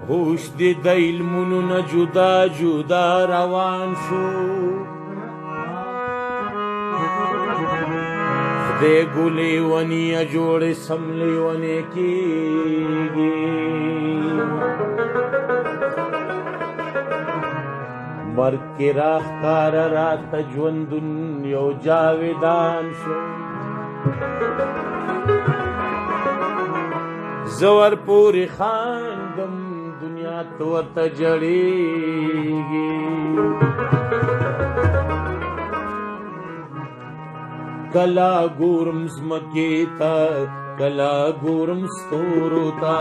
هوش دې د علمونو نه جدا جدا روان شو خدای ګلې ونې جوړې سم لیونې کېږي مرګ کې راښکاره راته ژوندون یو جاویدان شو زه ورپورې خاندم دنیا ته ورته جړېږي کله ګورم ځمکې ته کله ګورم ستورو ته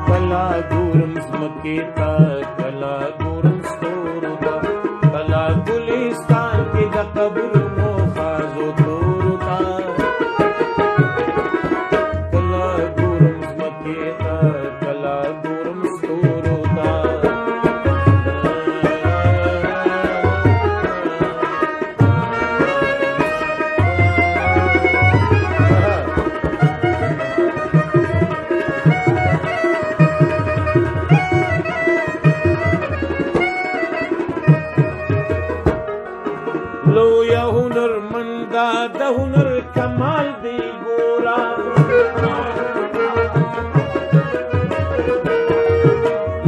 کله ګورم ځمکې ته کله ګورم ستورو ته کله ګلستان کې د قبرونو خازو تورو ته کله ګورم ځمکې ته کله ګورم ستورو ته لویا هنرمندا د هنر کمال دی ګورا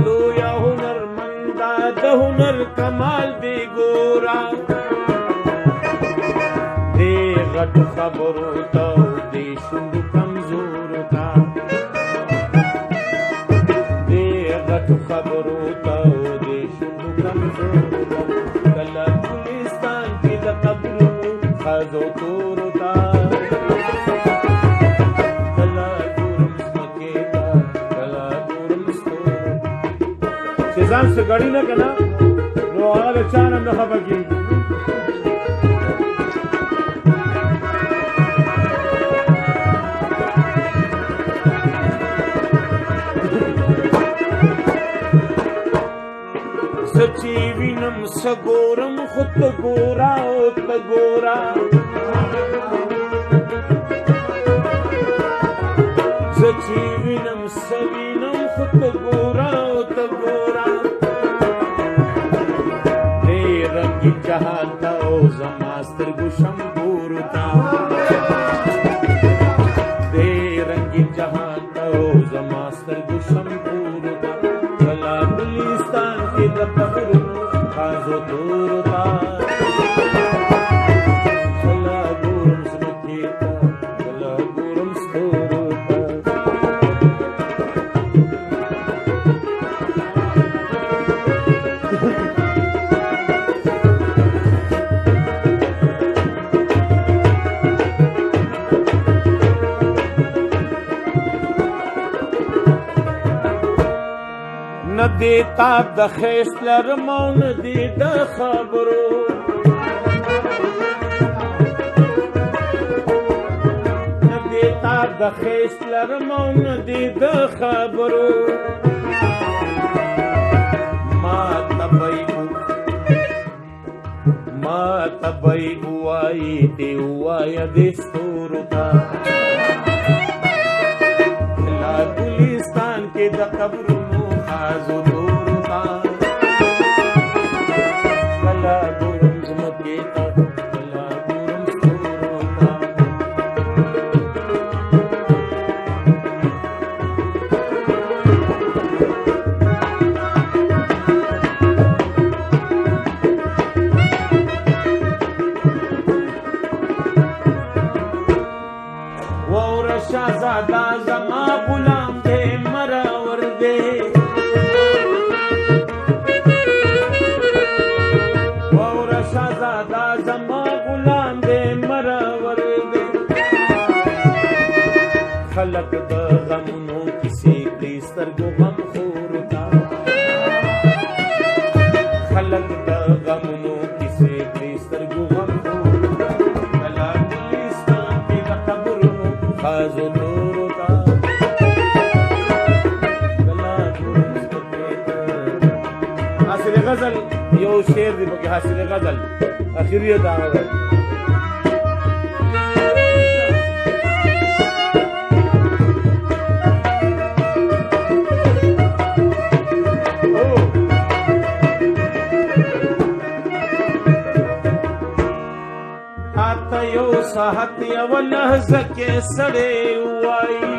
لویا هنرمندا د هنر کمال دی ګورا دې غټ خبرو ته دې شوند کمزور تا دې غټ خبرو ته دې شوند کمزور کله ګلستان کې د قبرونو خازو تورو ته کله ګورم ځمکې ته کله ګورم ستورو چې ځان څه ګړي نه که نه نو هغه د چا نه خفه کېږي سچی وینم سګورم خود ته ګورا او ته ګورا سچی وینم سوینم خود ته ګورا او ته ګورا دې رنګي جهان ته او زما سترګو شمګور ته دې رنګي جهان ته او زما سترګو شمګور ته کله ګلستان کې د قبرونو خازو تورو ته کله ګورم ځمکې ته کله ګورم ستورو ته نه دیتا د خیست لرمو نه دی د خبرو نه دیتا د خیست لرمو نه دی د خبرو ما تبای وای دی وای د ستورو ته لا ګلستان کې د قبرونو خازو تورو ته کله ګورم ځمکې ته کله ګورم ستورو ته واوره شهزاده زما غلام دی مرور دی زما غلام دې مرور دې خلق د غمونو کیسې دې سترګو غم خور تا خلق د غمونو کیسې دې سترګو غم خور کله ګلستان کې د قبرونو خازو تورو تا کله ګورم ځمکې ته حاصل غزل یو شعر دی پکې حاصل غزل اخیری دعوه ساعت یو لحظه کې سړی وایي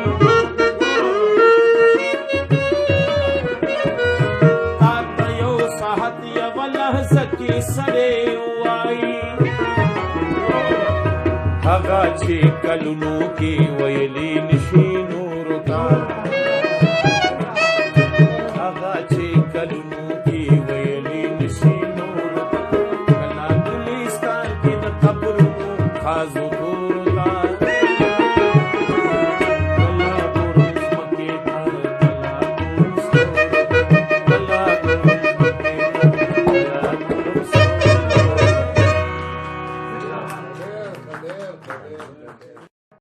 تاته یو ساعت یو لحظه کې سړی وایي هغه چې کلونو کې ویلي نشي نورو ته